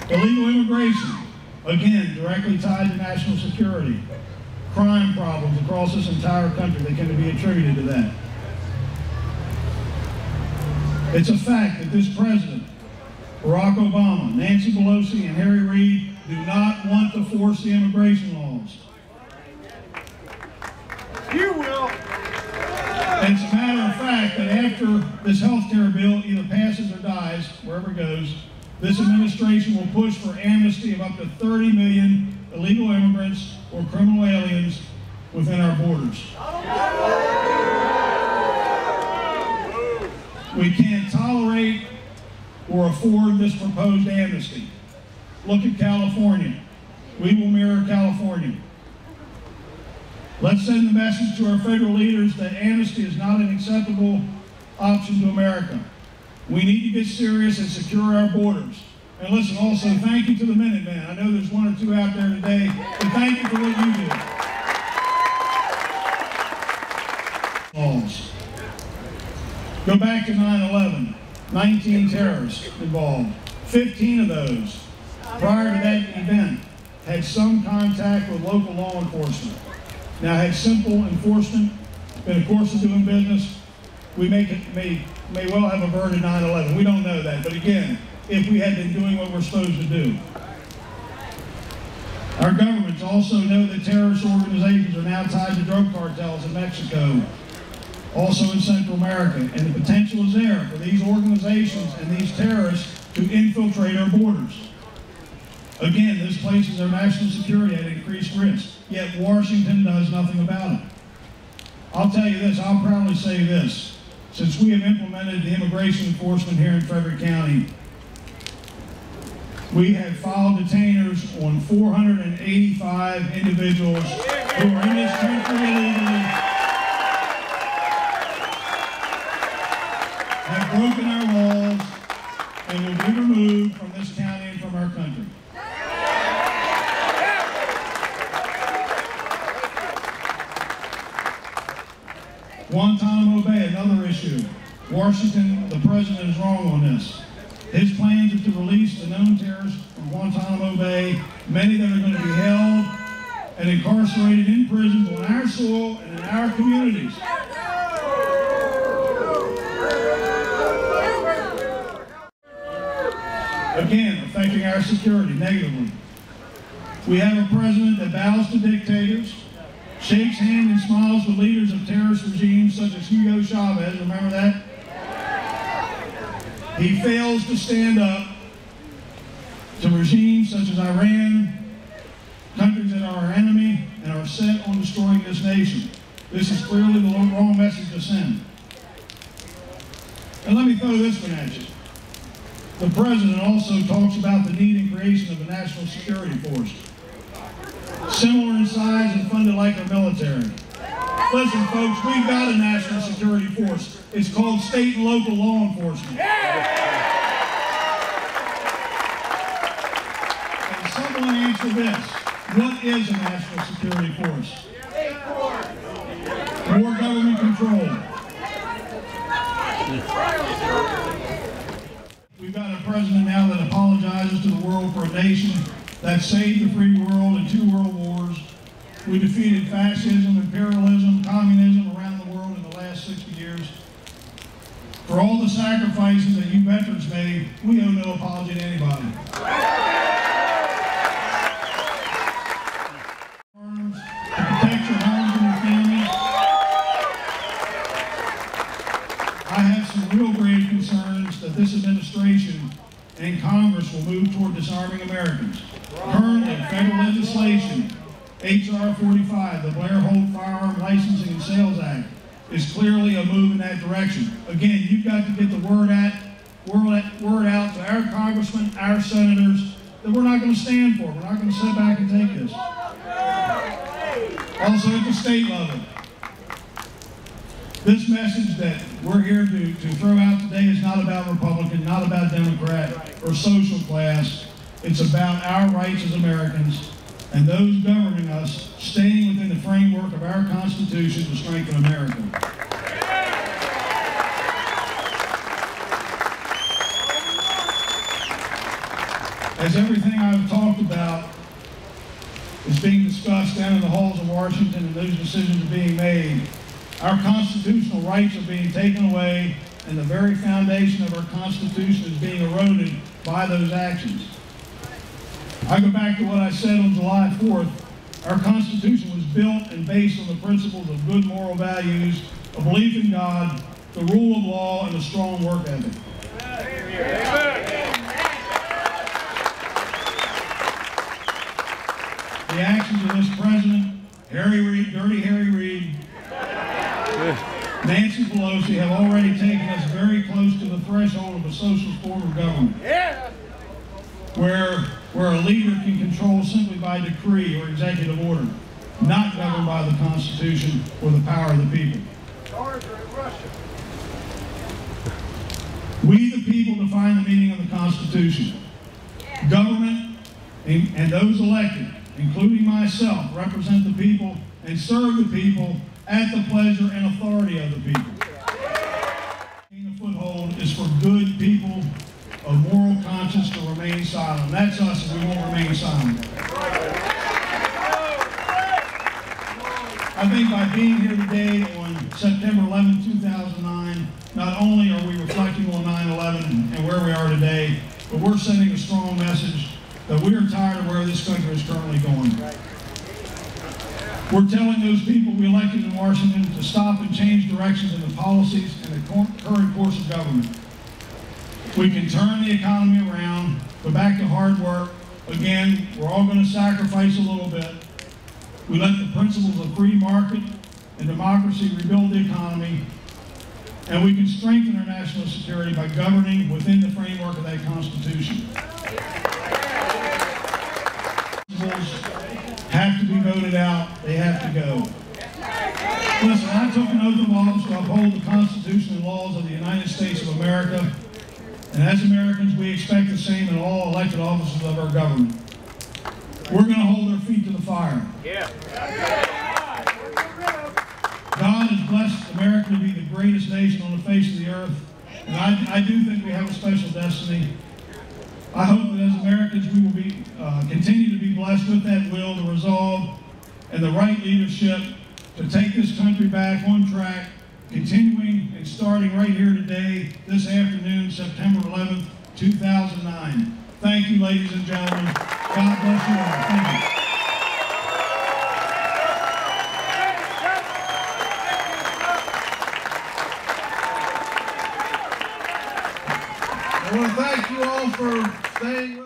Illegal immigration, again, directly tied to national security. Crime problems across this entire country that can be attributed to that. It's a fact that this president, Barack Obama, Nancy Pelosi, and Harry Reid do not want to force the immigration laws. You will. And it's a matter of fact that after this health care bill either passes or dies, wherever it goes, this administration will push for amnesty of up to 30 million illegal immigrants or criminal aliens within our borders. We can't tolerate or afford this proposed amnesty. Look at California. We will mirror California. Let's send the message to our federal leaders that amnesty is not an acceptable option to America. We need to get serious and secure our borders. And listen, also, thank you to the Minutemen. I know there's one or two out there today, but thank you for what you do. Laws. Go back to 9/11. 19 terrorists involved. 15 of those, prior to that event, had some contact with local law enforcement. Now, had simple enforcement been a course of doing business, we may well have averted 9/11. We don't know that, but again, if we had been doing what we're supposed to do. Our governments also know that terrorist organizations are now tied to drug cartels in Mexico, also in Central America, and the potential is there for these organizations and these terrorists to infiltrate our borders. Again, this places our national security at increased risk, yet Washington does nothing about it. I'll tell you this, I'll proudly say this, since we have implemented the immigration enforcement here in Frederick County, we have filed detainers on 485 individuals who are in this country illegally, have broken our laws, and will be removed from this county and from our country. Guantanamo Bay, another issue. Washington, the president is wrong on this. His plans are to release the known terrorists from Guantanamo Bay, many that are going to be held and incarcerated in prisons on our soil and in our communities. Again, affecting our security negatively. We have a president that bows to dictators, shakes hands and smiles with leaders of terrorist regimes such as Hugo Chavez, remember that? He fails to stand up to regimes such as Iran, countries that are our enemy and are set on destroying this nation. This is clearly the wrong message to send. And let me throw this one at you. The president also talks about the need and creation of a national security force, similar in size and funded like our military. Listen, folks, we've got a national security force. It's called state and local law enforcement. And someone answer this. What is a national security force? More government control. We've got a president now that apologizes to the world for a nation that saved the free world in 2 world wars. We defeated fascism, imperialism, communism around the world in the last 60 years. For all the sacrifices that you veterans made, we owe no apology to anybody. To protect your homes and your families. I have some real grave concerns that this administration and Congress will move toward disarming Americans. Currently, federal legislation, H.R. 45, the Blair Holt Firearm Licensing and Sales Act, is clearly a move in that direction. Again, you've got to get the word out to our congressmen, our senators, that we're not going to stand for. We're not going to sit back and take this. Also at the state level, this message that we're here to throw out today is not about Republican, not about Democrat or social class. It's about our rights as Americans and those governing us staying within the framework of our Constitution to strengthen America. As everything I've talked about is being discussed down in the halls of Washington and those decisions are being made, our constitutional rights are being taken away and the very foundation of our Constitution is being eroded by those actions. I go back to what I said on July 4th. Our Constitution was built and based on the principles of good moral values, a belief in God, the rule of law, and a strong work ethic. The actions of this president, Harry Reid, Dirty Harry Reid, Nancy Pelosi have already taken us very close to the threshold of a socialist form of government. Where a leader can control simply by decree or executive order, not governed by the Constitution or the power of the people. We, the people, define the meaning of the Constitution. Government and those elected, including myself, represent the people and serve the people at the pleasure and authority of the people. The foothold is for good people of moral conscience to remain silent. That's us, and we won't remain silent. I think by being here today on September 11, 2009, not only are we reflecting on 9/11 and where we are today, but we're sending a strong message that we are tired of where this country is currently going. We're telling those people we elected in Washington to stop and change directions in the policies and the current course of government. We can turn the economy around, go back to hard work. Again, we're all going to sacrifice a little bit. We let the principles of free market and democracy rebuild the economy, and we can strengthen our national security by governing within the framework of that Constitution. Principles have to be voted out. They have to go. Listen, I took an oath of office to uphold the Constitution and laws of the United States of America. And as Americans, we expect the same in all elected offices of our government. We're going to hold our feet to the fire. God has blessed America to be the greatest nation on the face of the earth. And I do think we have a special destiny. I hope that as Americans, we will continue to be blessed with that will, the resolve, and the right leadership to take this country back on track, continuing and starting right here today, this afternoon, September 11th, 2009. Thank you, ladies and gentlemen. God bless you all. Thank you. I want to thank you all for staying with us.